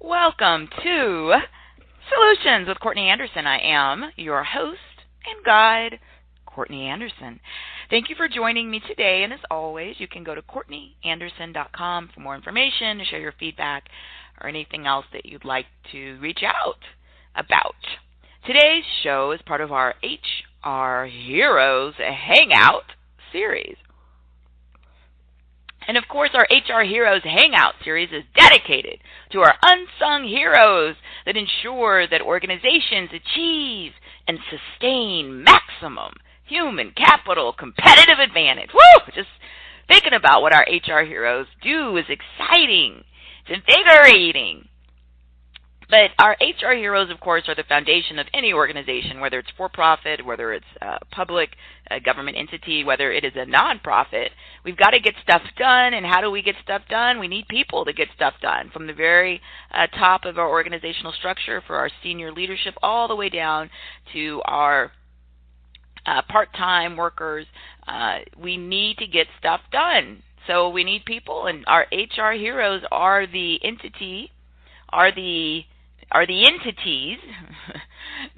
Welcome to Solutions with Courtney Anderson. I am your host and guide, Courtney Anderson. Thank you for joining me today, and as always, you can go to CourtneyAnderson.com for more information, to share your feedback, or anything else that you'd like to reach out about. Today's show is part of our HR Heroes Hangout series. And of course, our HR Heroes Hangout series is dedicated to our unsung heroes that ensure that organizations achieve and sustain maximum human capital competitive advantage. Woo! Just thinking about what our HR heroes do is exciting. It's invigorating. But our HR heroes, of course, are the foundation of any organization, whether it's for-profit, whether it's a public government entity, whether it is a nonprofit. We've got to get stuff done, and how do we get stuff done? We need people to get stuff done, from the very top of our organizational structure for our senior leadership all the way down to our part-time workers. We need to get stuff done. So we need people, and our HR heroes are the entities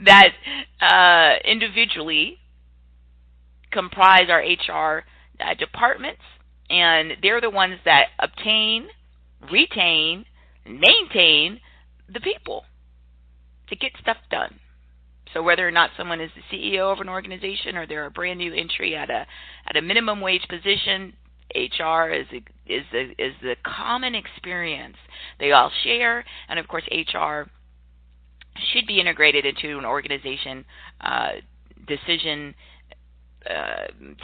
that individually comprise our HR departments, and they're the ones that obtain, retain, and maintain the people to get stuff done. So whether or not someone is the CEO of an organization or they're a brand new entry at a minimum wage position, HR is the common experience they all share, and of course HR should be integrated into an organization decision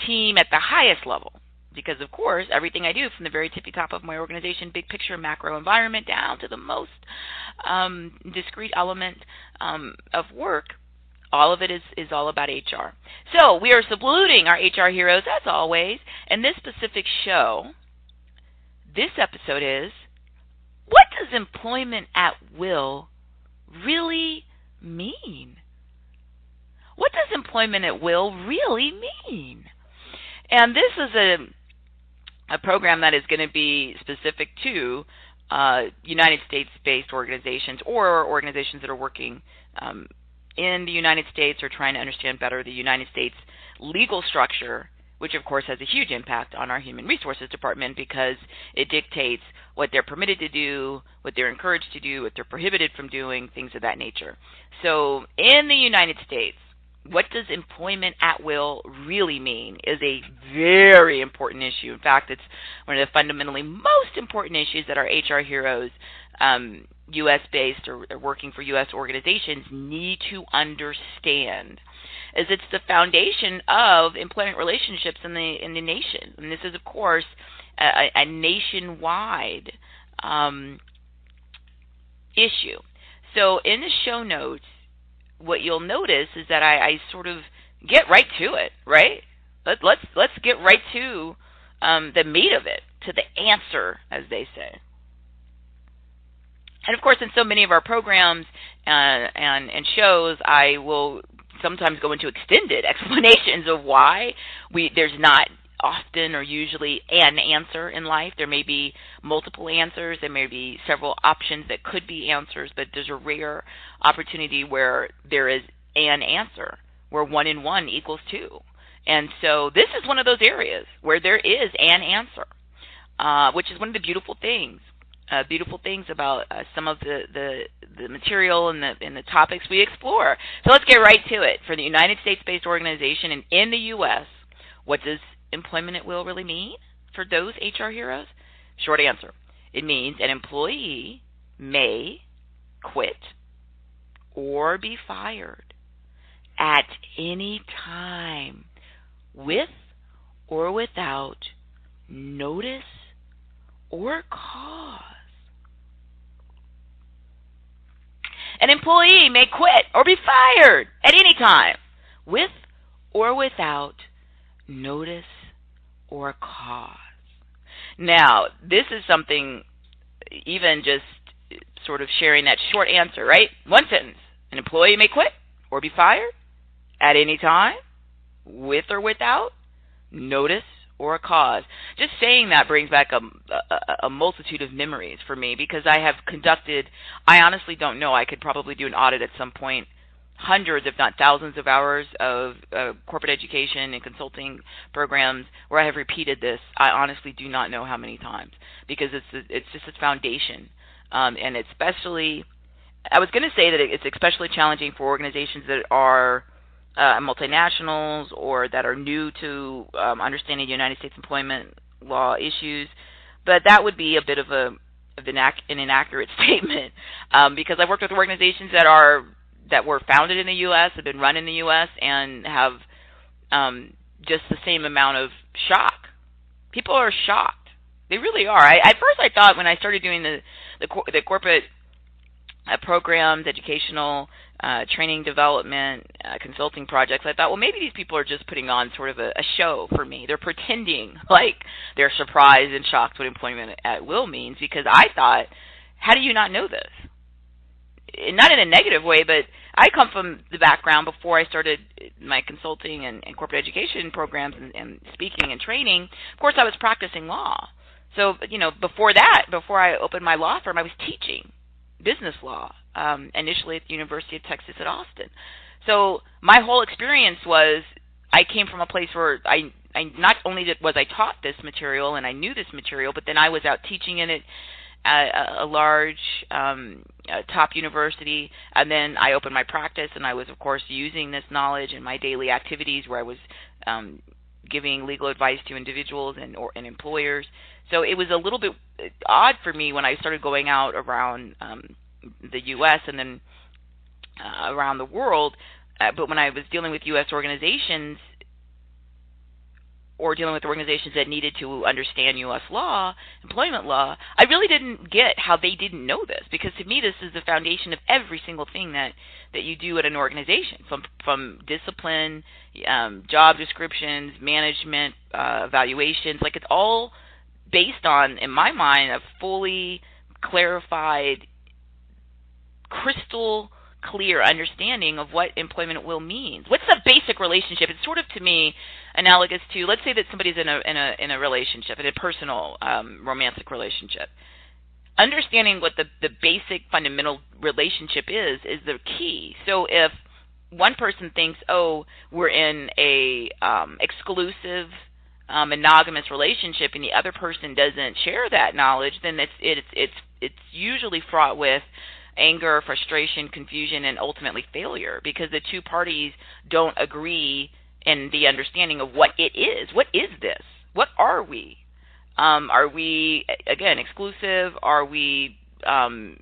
team at the highest level, because of course everything I do, from the very tippy top of my organization, big picture macro environment, down to the most discrete element of work, all of it is all about HR. So we are saluting our HR heroes as always, and this specific show, this episode is, what does employment at will really mean? What does employment at will really mean? And this is a program that is going to be specific to United States-based organizations, or organizations that are working in the United States or trying to understand better the United States legal structure, which of course has a huge impact on our human resources department, because it dictates what they're permitted to do, what they're encouraged to do, what they're prohibited from doing, things of that nature. So in the United States, what does employment at will really mean is a very important issue. In fact, it's one of the fundamentally most important issues that our HR heroes, U.S.-based or working for U.S. organizations, need to understand, as it's the foundation of employment relationships in the nation. And this is, of course, a nationwide issue. So in the show notes, what you'll notice is that I sort of get right to it, right? Let's get right to the meat of it, to the answer, as they say. And of course, in so many of our programs and shows, I will sometimes go into extended explanations of why there's not often or usually an answer in life. There may be multiple answers. There may be several options that could be answers, but there's a rare opportunity where there is an answer, where 1 and 1 equals 2. And so this is one of those areas where there is an answer, which is one of the beautiful things about some of the material and the topics we explore. So let's get right to it. For the United States-based organization and in the U.S., what does employment at will really mean for those HR heroes? Short answer. It means an employee may quit or be fired at any time, with or without notice or cause. An employee may quit or be fired at any time, with or without notice or cause. Now, this is something, even just sort of sharing that short answer, right? One sentence. An employee may quit or be fired at any time, with or without notice or a cause. Just saying that brings back a multitude of memories for me, because I have conducted, I honestly don't know, I could probably do an audit at some point, hundreds, if not thousands of hours of corporate education and consulting programs where I have repeated this. I honestly do not know how many times, because it's just a foundation. And especially, I was going to say that it's especially challenging for organizations that are multinationals or that are new to understanding United States employment law issues, but that would be a bit of an inaccurate statement, because I've worked with organizations that were founded in the U.S., have been run in the U.S., and have just the same amount of shock. People are shocked. They really are. At first I thought, when I started doing the corporate programs, educational training development, consulting projects, I thought, well, maybe these people are just putting on sort of a show for me. They're pretending like they're surprised and shocked what employment at will means, because I thought, how do you not know this? Not in a negative way, but I come from the background before I started my consulting and corporate education programs and speaking and training. Of course, I was practicing law. So, before that, before I opened my law firm, I was teaching business law, initially at the University of Texas at Austin. So my whole experience was, I came from a place where I not only was I taught this material and I knew this material, but then I was out teaching in it at a large top university, and then I opened my practice, and I was, of course, using this knowledge in my daily activities where I was giving legal advice to individuals and employers. So it was a little bit odd for me when I started going out around the U.S. and then around the world. But when I was dealing with U.S. organizations, or dealing with organizations that needed to understand U.S. law, employment law, I really didn't get how they didn't know this, because to me this is the foundation of every single thing that you do at an organization, from discipline, job descriptions, management, evaluations. Like, it's all based on, in my mind, a fully clarified, crystal clear understanding of what employment at will means. What's the basic relationship? It's sort of, to me, analogous to, let's say that somebody's in a relationship, in a personal romantic relationship. Understanding what the basic fundamental relationship is the key. So if one person thinks, oh, we're in a exclusive monogamous relationship, and the other person doesn't share that knowledge, then it's usually fraught with anger, frustration, confusion, and ultimately failure, because the two parties don't agree in the understanding of what it is. What is this? What are we? Are we, again, exclusive? Are we, or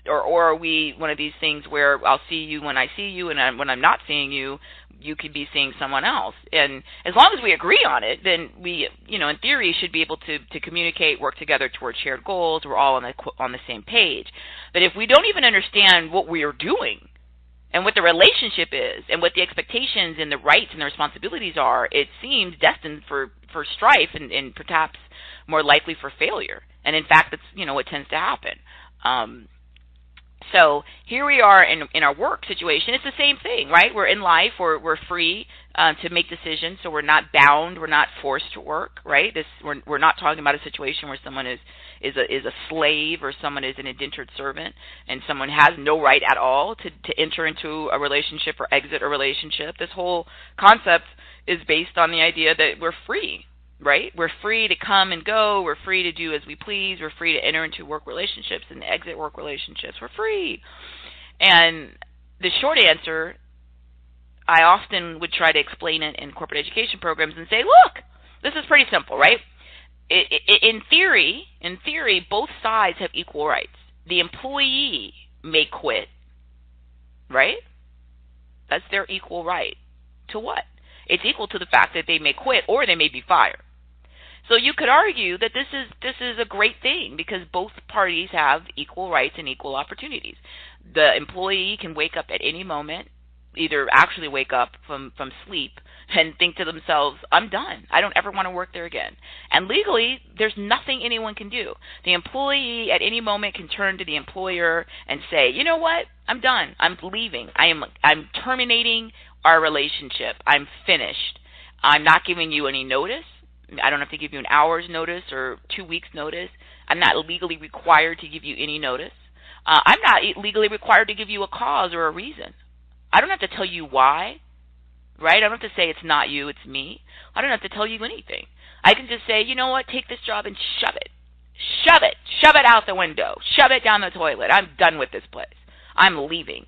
are we one of these things where I'll see you when I see you, and when I'm not seeing you, you could be seeing someone else? And as long as we agree on it, then we, in theory, should be able to communicate, work together towards shared goals. We're all on the same page. But if we don't even understand what we are doing and what the relationship is and what the expectations and the rights and the responsibilities are, it seems destined for strife and perhaps more likely for failure. And in fact, that's what tends to happen. So here we are in our work situation. It's the same thing, right? We're in life. We're free to make decisions, so we're not bound. We're not forced to work, right? We're not talking about a situation where someone is a slave, or someone is an indentured servant, and someone has no right at all to enter into a relationship or exit a relationship. This whole concept is based on the idea that we're free. Right? We're free to come and go. We're free to do as we please. We're free to enter into work relationships and exit work relationships. We're free. And the short answer, I often would try to explain it in corporate education programs and say, look, this is pretty simple, right? In theory, both sides have equal rights. The employee may quit, right? That's their equal right. To what? It's equal to the fact that they may quit or they may be fired. So you could argue that this is a great thing, because both parties have equal rights and equal opportunities. The employee can wake up at any moment, either actually wake up from sleep and think to themselves, I'm done. I don't ever want to work there again. And legally, there's nothing anyone can do. The employee at any moment can turn to the employer and say, you know what? I'm done. I'm leaving. I'm terminating our relationship. I'm finished. I'm not giving you any notice. I don't have to give you an hour's notice or 2 weeks notice. I'm not legally required to give you any notice. I'm not legally required to give you a cause or a reason. I don't have to tell you why, right? I don't have to say it's not you, it's me. I don't have to tell you anything. I can just say, you know what, take this job and shove it. Shove it. Shove it out the window. Shove it down the toilet. I'm done with this place. I'm leaving.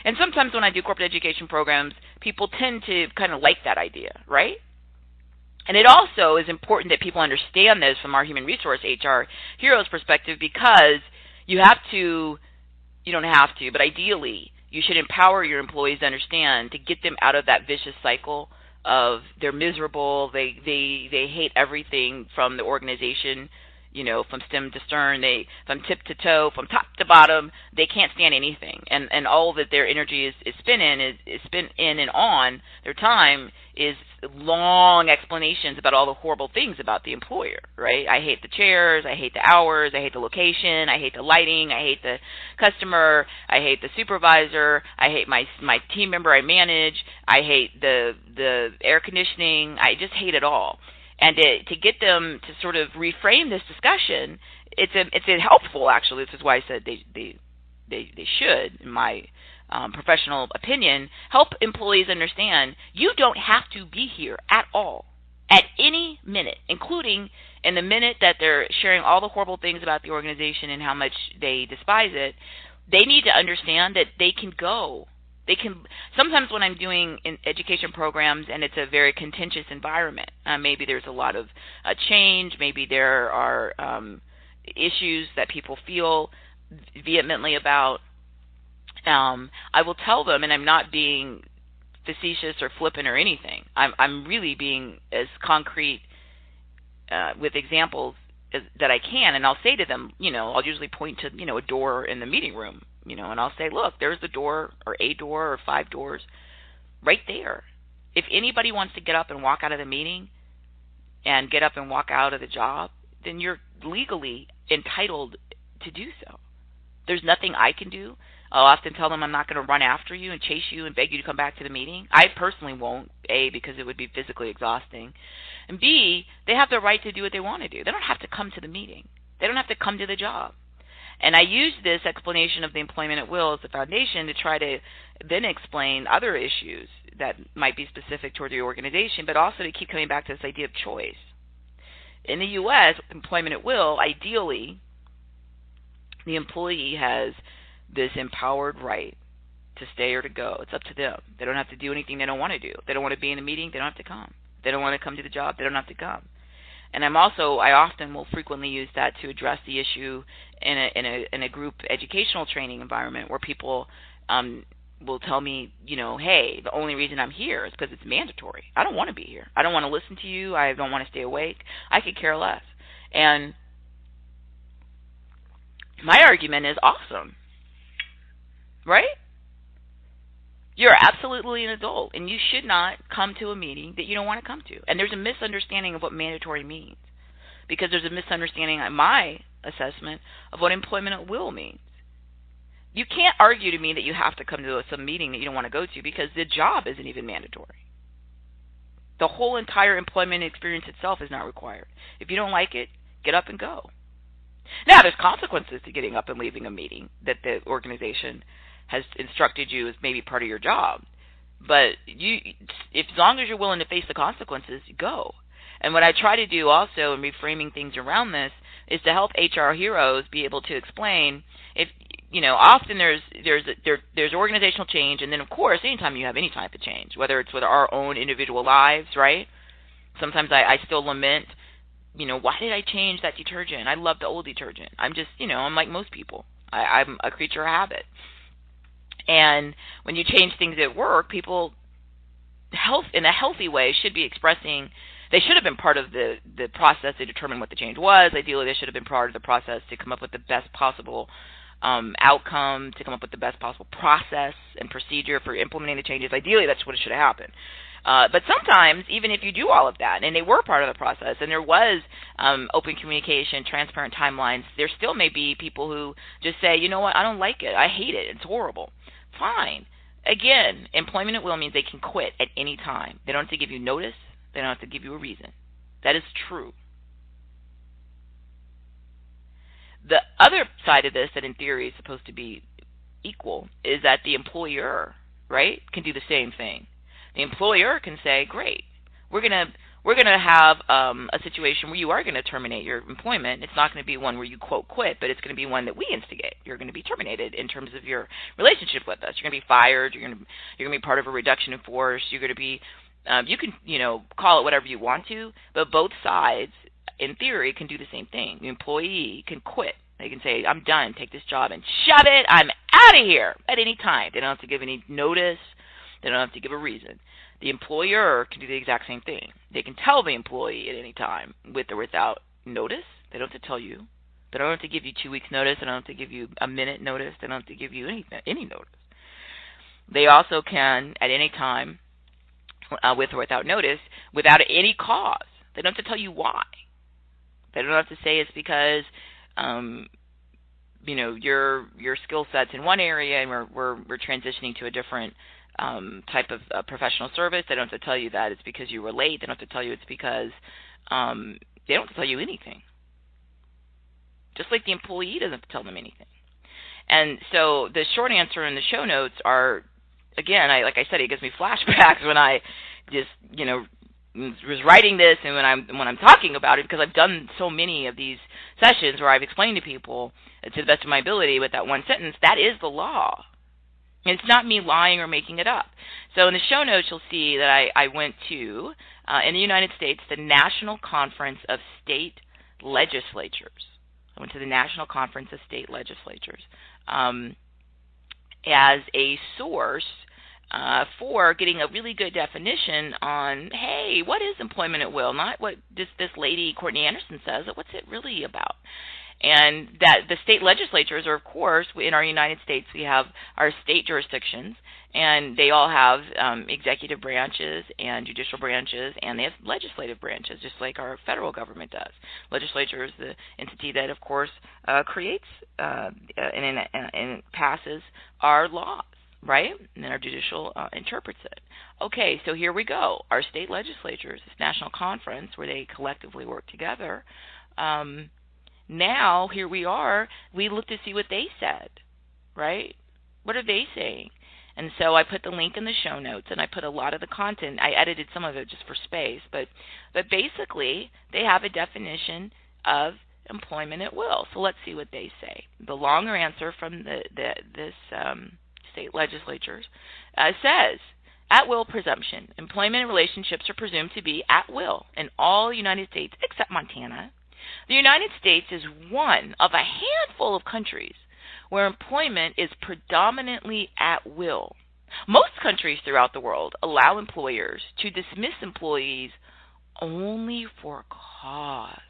And sometimes when I do corporate education programs, people tend to kind of like that idea, right? And it also is important that people understand this from our human resource HR heroes perspective, because you don't have to, but ideally you should empower your employees to understand, to get them out of that vicious cycle of they're miserable, they hate everything from the organization, from stem to stern, from tip to toe, from top to bottom, they can't stand anything. And all that their energy is spent in and on their time is long explanations about all the horrible things about the employer, right? I hate the chairs, I hate the hours, I hate the location, I hate the lighting, I hate the customer, I hate the supervisor, I hate my team member I manage, I hate the air conditioning, I just hate it all. And to get them to sort of reframe this discussion, it's helpful, actually. This is why I said they should, in my professional opinion, help employees understand you don't have to be here at all, at any minute, including in the minute that they're sharing all the horrible things about the organization and how much they despise it. They need to understand that they can go. Sometimes when I'm doing education programs and it's a very contentious environment, maybe there's a lot of change, maybe there are issues that people feel vehemently about, I will tell them, and I'm not being facetious or flippant or anything. I'm really being as concrete with examples that I can, and I'll say to them, I'll usually point to, a door in the meeting room, and I'll say, look, there's the door or a door or 5 doors right there. If anybody wants to get up and walk out of the meeting and get up and walk out of the job, then you're legally entitled to do so. There's nothing I can do. I'll often tell them I'm not going to run after you and chase you and beg you to come back to the meeting. I personally won't, A, because it would be physically exhausting, and B, they have the right to do what they want to do. They don't have to come to the meeting. They don't have to come to the job. And I use this explanation of the employment at will as the foundation to try to then explain other issues that might be specific toward the organization, but also to keep coming back to this idea of choice. In the U.S., employment at will, ideally, the employee has this empowered right to stay or to go. It's up to them. They don't have to do anything they don't want to do. They don't want to be in a meeting, they don't have to come. They don't want to come to the job, they don't have to come. And I often will frequently use that to address the issue in a group educational training environment where people will tell me, hey, the only reason I'm here is because it's mandatory. I don't want to be here. I don't want to listen to you. I don't want to stay awake. I could care less. And my argument is awesome, right? You're absolutely an adult, and you should not come to a meeting that you don't want to come to. And there's a misunderstanding of what mandatory means, because there's a misunderstanding, in my assessment, of what employment at will means. You can't argue to me that you have to come to some meeting that you don't want to go to, because the job isn't even mandatory. The whole entire employment experience itself is not required. If you don't like it, get up and go. Now, there's consequences to getting up and leaving a meeting that the organization has instructed you as maybe part of your job. But as long as you're willing to face the consequences, go. And what I try to do also in reframing things around this is to help HR heroes be able to explain, if often there's organizational change, and then of course anytime you have any type of change, whether it's with our own individual lives, right? Sometimes I still lament, why did I change that detergent? I love the old detergent. I'm just, I'm like most people. I'm a creature of habit. And when you change things at work, people in a healthy way should be expressing, they should have been part of the process to determine what the change was. Ideally, they should have been part of the process to come up with the best possible outcome, to come up with the best possible process and procedure for implementing the changes. Ideally, that's what should have happened. But sometimes, even if you do all of that, and they were part of the process, and there was open communication, transparent timelines, there still may be people who just say, you know what, I don't like it, I hate it, it's horrible. Fine. Again, employment at will means they can quit at any time. They don't have to give you notice. They don't have to give you a reason. That is true. The other side of this that in theory is supposed to be equal is that the employer, right, can do the same thing. The employer can say, great, we're gonna have a situation where you are going to terminate your employment. It's not going to be one where you quote quit, but it's going to be one that we instigate. You're going to be terminated in terms of your relationship with us. You're going to be fired. You're going to be part of a reduction in force. You're going to be you can call it whatever you want to, but both sides in theory can do the same thing. The employee can quit. They can say, I'm done, take this job and shove it, I'm out of here at any time. They don't have to give any notice. They don't have to give a reason. The employer can do the exact same thing. They can tell the employee at any time, with or without notice. They don't have to tell you. They don't have to give you 2 weeks notice. They don't have to give you a minute notice. They don't have to give you any notice. They also can, at any time, with or without notice, without any cause. They don't have to tell you why. They don't have to say it's because your skill set's in one area and we're transitioning to a different type of professional service. They don't have to tell you that it's because you were late. They don't have to tell you it's because they don't have to tell you anything. Just like the employee doesn't have to tell them anything. And so the short answer in the show notes are, again, like I said, it gives me flashbacks when I just was writing this and when I'm talking about it, because I've done so many of these sessions where I've explained to people to the best of my ability with that one sentence, that is the law. And it's not me lying or making it up. So in the show notes, you'll see that I went to, in the United States, the National Conference of State Legislatures. I went to the National Conference of State Legislatures as a source for getting a really good definition on, hey, what is employment at will? Not what this lady, Courtney Anderson, says, but what's it really about? And that the state legislatures are, of course, in our United States, we have our state jurisdictions, and they all have executive branches and judicial branches, and they have legislative branches, just like our federal government does. Legislature is the entity that, of course, creates and passes our laws, right? And then our judicial interprets it. Okay, so here we go. Our state legislatures, this national conference where they collectively work together, now, here we are, we look to see what they said, right? What are they saying? And so I put the link in the show notes, and I put a lot of the content. I edited some of it just for space, but basically, they have a definition of employment at will. So let's see what they say. The longer answer from this state legislatures says, At-Will Presumption. Employment relationships are presumed to be at will in all United States except Montana. The United States is one of a handful of countries where employment is predominantly at will. Most countries throughout the world allow employers to dismiss employees only for cause.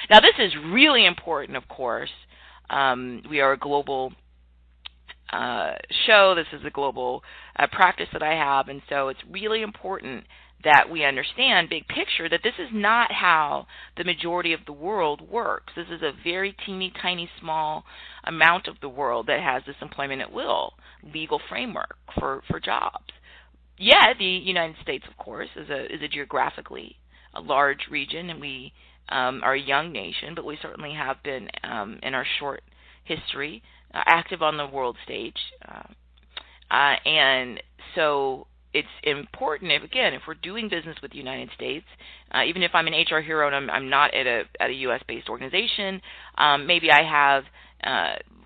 Now, this is really important, of course. We are a global show. This is a global practice that I have, and so it's really important that we understand, big picture, that this is not how the majority of the world works. This is a very teeny, tiny, small amount of the world that has this employment at will legal framework for jobs. Yet, the United States, of course, is a geographically a large region, and we are a young nation, but we certainly have been, in our short history, active on the world stage. And so it's important, if we're doing business with the United States, even if I'm an HR hero and I'm not at a U.S.-based organization, maybe I have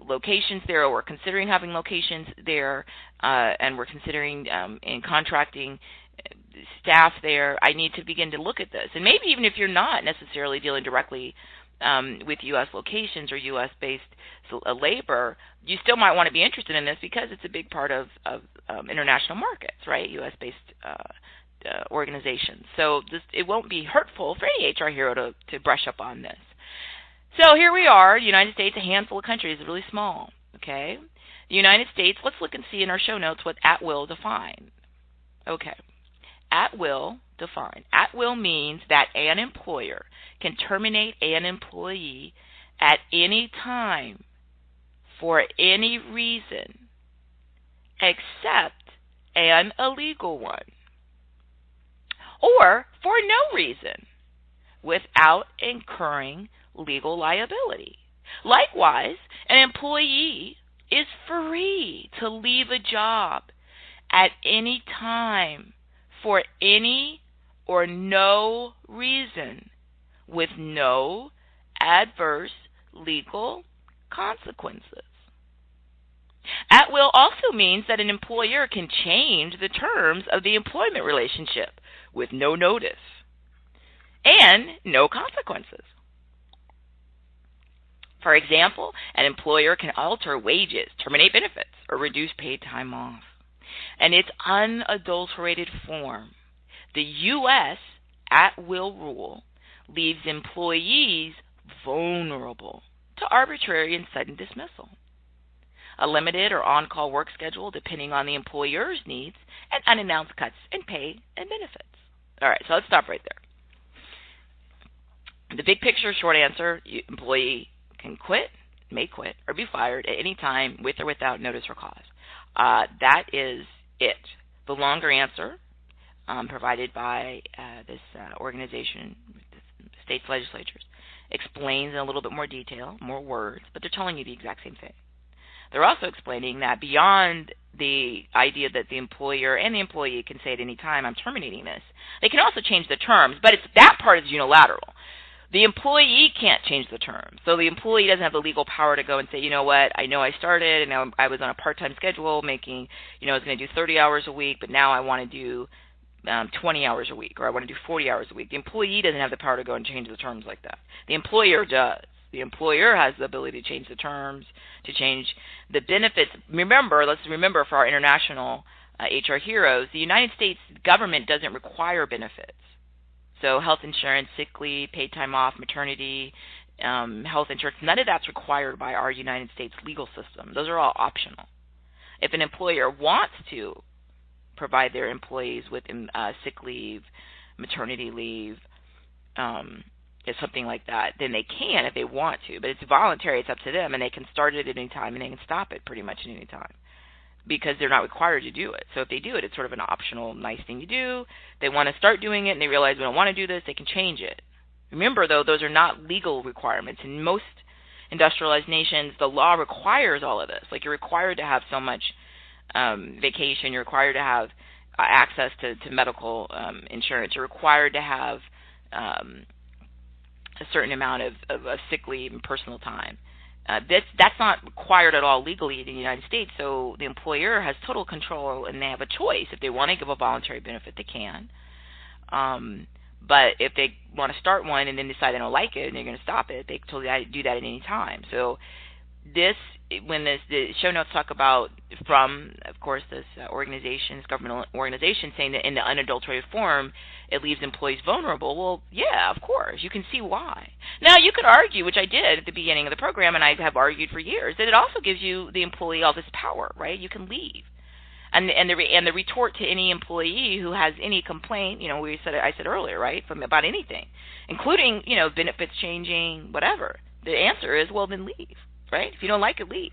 locations there, or we're considering having locations there, and we're considering in contracting staff there, I need to begin to look at this. And maybe even if you're not necessarily dealing directly with U.S. locations or U.S.-based labor, you still might want to be interested in this because it's a big part of international markets, right? U.S.-based organizations. So it won't be hurtful for any HR hero to brush up on this. So here we are, the United States, a handful of countries, really small, okay? The United States, let's look and see in our show notes what at will define. Okay. At will defined. At will means that an employer can terminate an employee at any time for any reason except an illegal one, or for no reason, without incurring legal liability. Likewise, an employee is free to leave a job at any time for any or no reason with no adverse legal consequences. At will also means that an employer can change the terms of the employment relationship with no notice and no consequences. For example, an employer can alter wages, terminate benefits, or reduce paid time off. In its unadulterated form, the U.S. at-will rule leaves employees vulnerable to arbitrary and sudden dismissal, a limited or on-call work schedule depending on the employer's needs, and unannounced cuts in pay and benefits. All right, so let's stop right there. The big picture, short answer, employee can quit, may quit, or be fired at any time with or without notice or cause. That is it. The longer answer, provided by this organization, the state's legislatures, explains in a little bit more detail, more words, but they're telling you the exact same thing. They're also explaining that beyond the idea that the employer and the employee can say at any time, I'm terminating this, they can also change the terms, but that part is unilateral. The employee can't change the terms. So the employee doesn't have the legal power to go and say, you know what, I know I started and I was on a part-time schedule making, I was going to do 30 hours a week, but now I want to do 20 hours a week, or I want to do 40 hours a week. The employee doesn't have the power to go and change the terms like that. The employer does. The employer has the ability to change the terms, to change the benefits. Let's remember for our international HR heroes, the United States government doesn't require benefits. So health insurance, sick leave, paid time off, maternity, health insurance, none of that's required by our United States legal system. Those are all optional. If an employer wants to provide their employees with sick leave, maternity leave, something like that, then they can if they want to. But it's voluntary. It's up to them, and they can start it at any time, and they can stop it pretty much at any time because they're not required to do it. So if they do it, it's sort of an optional, nice thing to do. They want to start doing it, and they realize we don't want to do this, they can change it. Remember, though, those are not legal requirements. In most industrialized nations, the law requires all of this. Like you're required to have so much vacation. You're required to have access to medical insurance. You're required to have a certain amount of sick leave and personal time. That's not required at all legally in the United States, so the employer has total control and they have a choice. If they want to give a voluntary benefit, they can. But if they want to start one and then decide they don't like it and they're going to stop it, they totally do that at any time. So the show notes talk about from, of course, this government organization, saying that in the unadulterated form, it leaves employees vulnerable. Well, yeah, of course. You can see why. Now, you could argue, which I did at the beginning of the program, and I have argued for years, that it also gives you, the employee, all this power, right? You can leave. And the retort to any employee who has any complaint, I said earlier, right, about anything, including, benefits changing, whatever. The answer is, well, then leave. Right? If you don't like it, leave.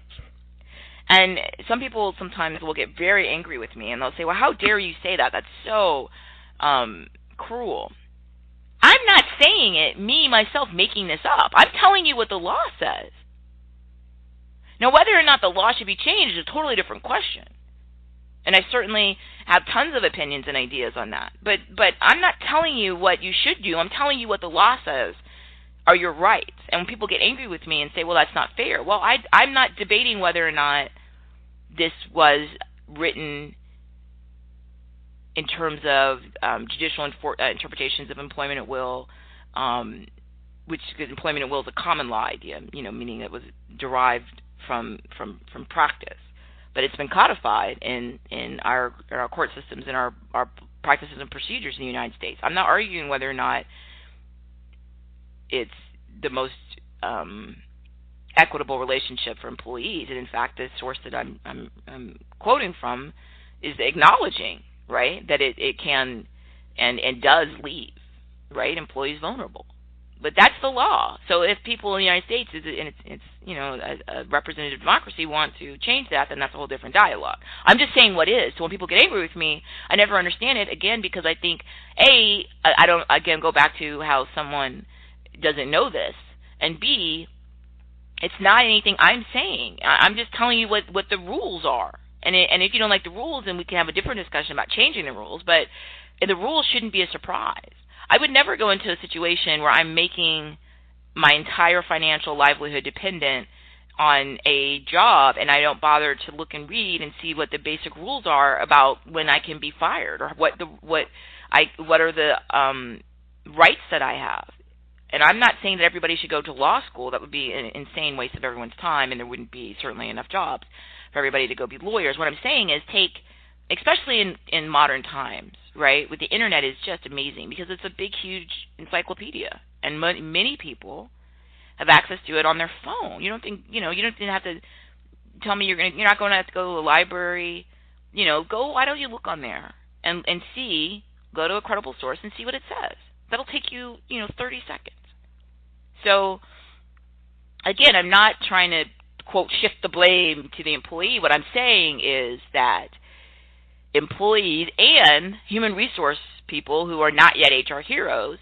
And some people sometimes will get very angry with me, and they'll say, well, how dare you say that? That's so cruel. I'm not saying it, myself, making this up. I'm telling you what the law says. Now, whether or not the law should be changed is a totally different question. And I certainly have tons of opinions and ideas on that. But I'm not telling you what you should do. I'm telling you what the law says are your rights. And when people get angry with me and say, well, that's not fair, well, I'm not debating whether or not this was written in terms of judicial interpretations of employment at will, which employment at will is a common law idea, meaning it was derived from practice. But it's been codified in our court systems and our practices and procedures in the United States. I'm not arguing whether or not it's the most equitable relationship for employees, and in fact, the source that I'm quoting from is acknowledging, right, that it can and does leave, right, employees vulnerable. But that's the law. So if people in the United States, and it's a representative democracy, want to change that, then that's a whole different dialogue. I'm just saying what is. So when people get angry with me, I never understand it, again, because I think, I don't, again, go back to how someone doesn't know this, and B, it's not anything I'm saying. I'm just telling you what the rules are. And if you don't like the rules, then we can have a different discussion about changing the rules, but the rules shouldn't be a surprise. I would never go into a situation where I'm making my entire financial livelihood dependent on a job and I don't bother to look and read and see what the basic rules are about when I can be fired, or what are the rights that I have. And I'm not saying that everybody should go to law school. That would be an insane waste of everyone's time, and there wouldn't be certainly enough jobs for everybody to go be lawyers. What I'm saying is especially in modern times, right, with the internet, is just amazing because it's a big, huge encyclopedia, and many people have access to it on their phone. You don't have to tell me you're not going to have to go to the library. Why don't you look on there and see, go to a credible source and see what it says. That'll take you, 30 seconds. So, again, I'm not trying to, quote, shift the blame to the employee. What I'm saying is that employees and human resource people who are not yet HR heroes,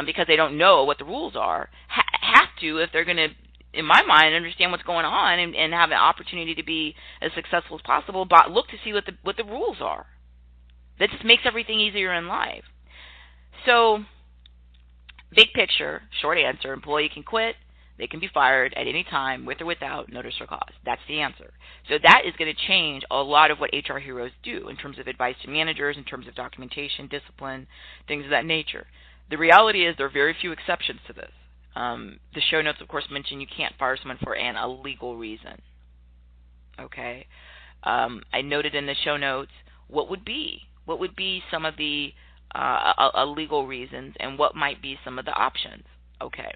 because they don't know what the rules are, have to, if they're going to, in my mind, understand what's going on and have an opportunity to be as successful as possible, but look to see what the rules are. That just makes everything easier in life. So, big picture, short answer, employee can quit. They can be fired at any time, with or without notice or cause. That's the answer. So that is going to change a lot of what HR heroes do in terms of advice to managers, in terms of documentation, discipline, things of that nature. The reality is there are very few exceptions to this. The show notes, of course, mention you can't fire someone for an illegal reason. Okay? I noted in the show notes what would be some of the illegal reasons and what might be some of the options. Okay.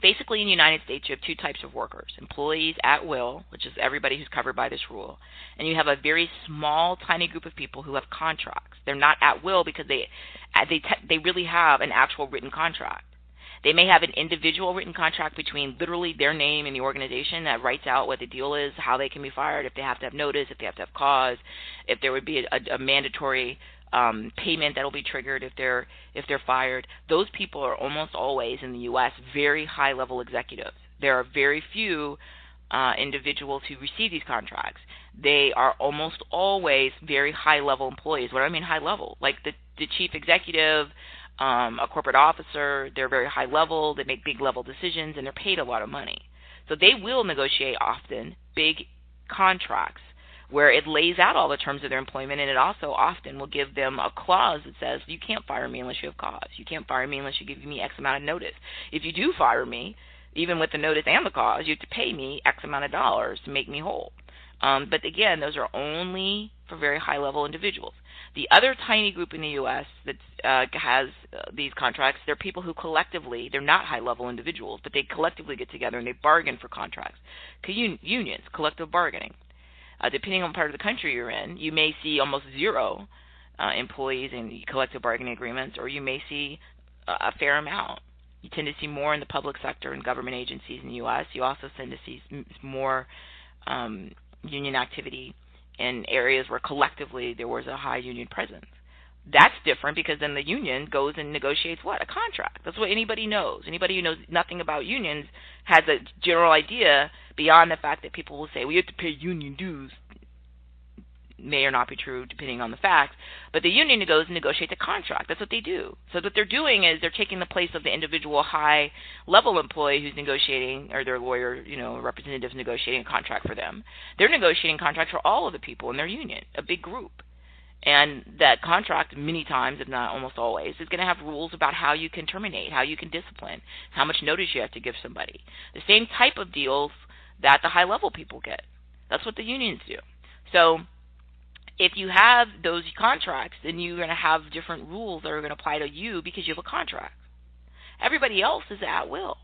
Basically, in the United States, you have two types of workers: employees at will, which is everybody who's covered by this rule, and you have a very small, tiny group of people who have contracts. They're not at will because they really have an actual written contract. They may have an individual written contract between literally their name and the organization that writes out what the deal is, how they can be fired, if they have to have notice, if they have to have cause, if there would be a mandatory payment that will be triggered if they're fired. Those people are almost always in the U.S. very high-level executives. There are very few individuals who receive these contracts. They are almost always very high-level employees. What do I mean high-level? Like the chief executive, a corporate officer. They're very high-level. They make big-level decisions, and they're paid a lot of money. So they will negotiate often big contracts where it lays out all the terms of their employment, and it also often will give them a clause that says, you can't fire me unless you have cause. You can't fire me unless you give me X amount of notice. If you do fire me, even with the notice and the cause, you have to pay me X amount of dollars to make me whole. But again, those are only for very high-level individuals. The other tiny group in the U.S. that has these contracts, they're people who collectively, they're not high-level individuals, but they collectively get together and they bargain for contracts. Unions, collective bargaining. Depending on part of the country you're in, you may see almost zero employees in collective bargaining agreements, or you may see a fair amount. You tend to see more in the public sector and government agencies in the U.S. You also tend to see more union activity in areas where collectively there was a high union presence. That's different because then the union goes and negotiates what? A contract. That's what anybody knows. Anybody who knows nothing about unions has a general idea beyond the fact that people will say, well, you have to pay union dues. May or not be true depending on the facts. But the union goes and negotiates a contract. That's what they do. So what they're doing is they're taking the place of the individual high-level employee who's negotiating, or their lawyer, representatives negotiating a contract for them. They're negotiating contracts for all of the people in their union, a big group. And that contract, many times, if not almost always, is going to have rules about how you can terminate, how you can discipline, how much notice you have to give somebody. The same type of deals that the high-level people get. That's what the unions do. So if you have those contracts, then you're going to have different rules that are going to apply to you because you have a contract. Everybody else is at will.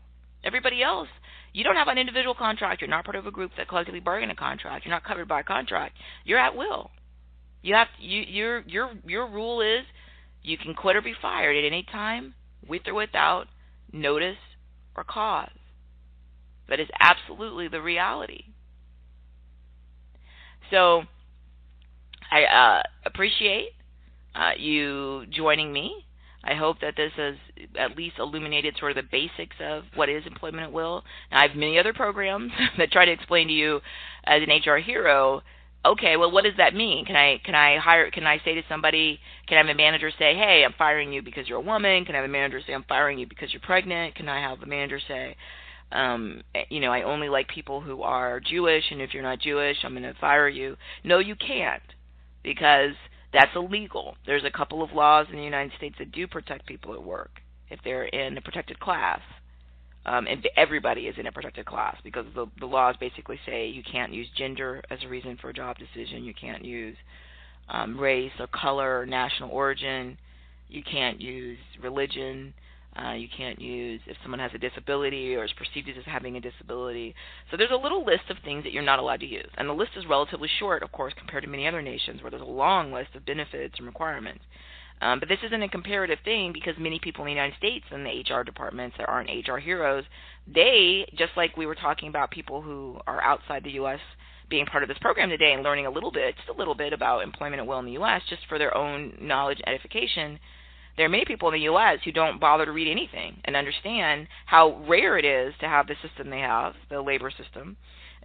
Everybody else, you don't have an individual contract. You're not part of a group that collectively bargain a contract. You're not covered by a contract. You're at will. Your rule is you can quit or be fired at any time, with or without notice, or cause. That is absolutely the reality. So I appreciate you joining me. I hope that this has at least illuminated sort of the basics of what is employment at will. Now, I have many other programs that try to explain to you as an HR hero, okay, well, what does that mean? Can I say to somebody, can I have a manager say, hey, I'm firing you because you're a woman? Can I have a manager say, I'm firing you because you're pregnant? Can I have a manager say, I only like people who are Jewish, and if you're not Jewish, I'm going to fire you? No, you can't, because that's illegal. There's a couple of laws in the United States that do protect people at work if they're in a protected class. And everybody is in a protected class, because the laws basically say you can't use gender as a reason for a job decision. You can't use race or color or national origin. You can't use religion. You can't use if someone has a disability or is perceived as having a disability. So there's a little list of things that you're not allowed to use. And the list is relatively short, of course, compared to many other nations where there's a long list of benefits and requirements. But this isn't a comparative thing, because many people in the United States in the HR departments that aren't HR heroes, they, just like we were talking about people who are outside the U.S. being part of this program today and learning a little bit, just a little bit about employment at will in the U.S. just for their own knowledge and edification, there are many people in the U.S. who don't bother to read anything and understand how rare it is to have the system they have, the labor system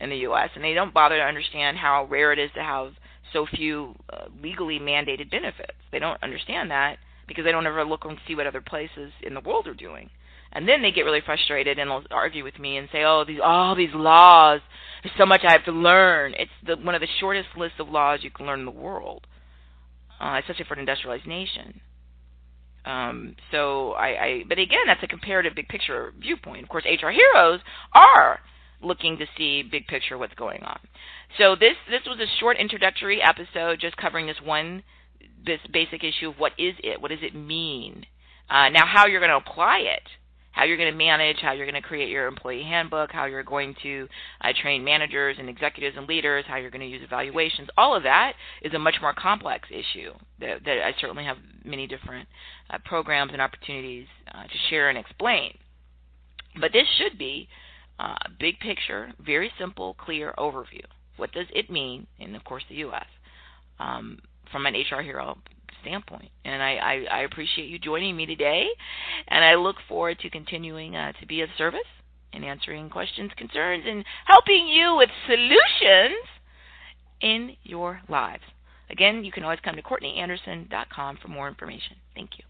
in the U.S., and they don't bother to understand how rare it is to have so few legally mandated benefits. They don't understand that because they don't ever look and see what other places in the world are doing. And then they get really frustrated and they'll argue with me and say, all these laws, there's so much I have to learn. It's one of the shortest lists of laws you can learn in the world, especially for an industrialized nation. But again, that's a comparative big picture viewpoint. Of course, HR heroes are looking to see big picture what's going on. So this was a short introductory episode just covering this basic issue of what is it? What does it mean? Now, how you're going to apply it, how you're going to manage, how you're going to create your employee handbook, how you're going to train managers and executives and leaders, how you're going to use evaluations, all of that is a much more complex issue that I certainly have many different programs and opportunities to share and explain. But this should be big picture, very simple, clear overview. What does it mean in, of course, the U.S. From an HR hero standpoint? And I appreciate you joining me today, and I look forward to continuing to be of service and answering questions, concerns, and helping you with solutions in your lives. Again, you can always come to CourtneyAnderson.com for more information. Thank you.